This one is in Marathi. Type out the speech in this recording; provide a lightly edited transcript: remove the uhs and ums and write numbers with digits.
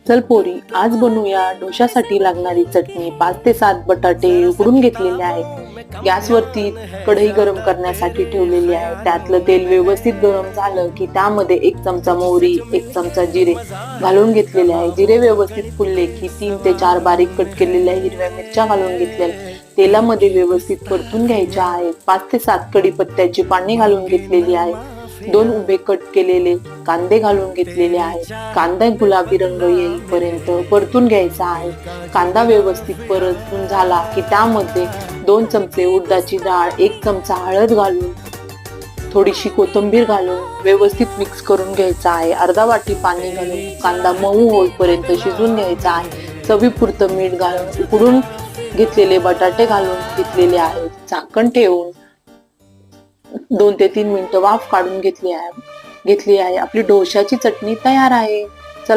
चल पोरी, आज बनवूया डोशासाठी लागणारी चटणी. 5 ते 7 बटाटे उकडून घेतलेले आहेत. गॅसवरती कढई गरम करण्यासाठी ठेवलेली आहे. त्यातलं तेल व्यवस्थित गरम झालं की त्यामध्ये 1 चमचा मोहरी, 1 चमचा जिरे घालून घेतलेले आहे. जिरे व्यवस्थित फुलले की 3 ते 4 बारीक कट केलेल्या हिरव्या मिरच्या घालून घेतलेल्या तेलामध्ये व्यवस्थित परतून घ्यायच्या आहेत. 5 ते 7 कढीपत्त्याची पाने घालून घेतलेली आहे. 2 उभे कट केलेले कांदे घालून घेतलेले आहेत. कांदा गुलाबी रंग येईपर्यंत परतून घ्यायचा आहे. कांदा व्यवस्थित परतून झाला की त्यामध्ये 2 चमचे उडदाची डाळ, 1 चमचा हळद घालून थोडीशी कोथिंबीर घालून व्यवस्थित मिक्स करून घ्यायचा आहे. अर्धा वाटी पाणी घालून कांदा मऊ होईपर्यंत शिजून घ्यायचा आहे. चवीपुरतं मीठ घालून उकडून घेतलेले बटाटे घालून घेतलेले आहेत. झाकण ठेवून 2 ते 3 मिनिटं वाफ काढून घेतली आहे. आपली डोशाची चटणी तयार आहे.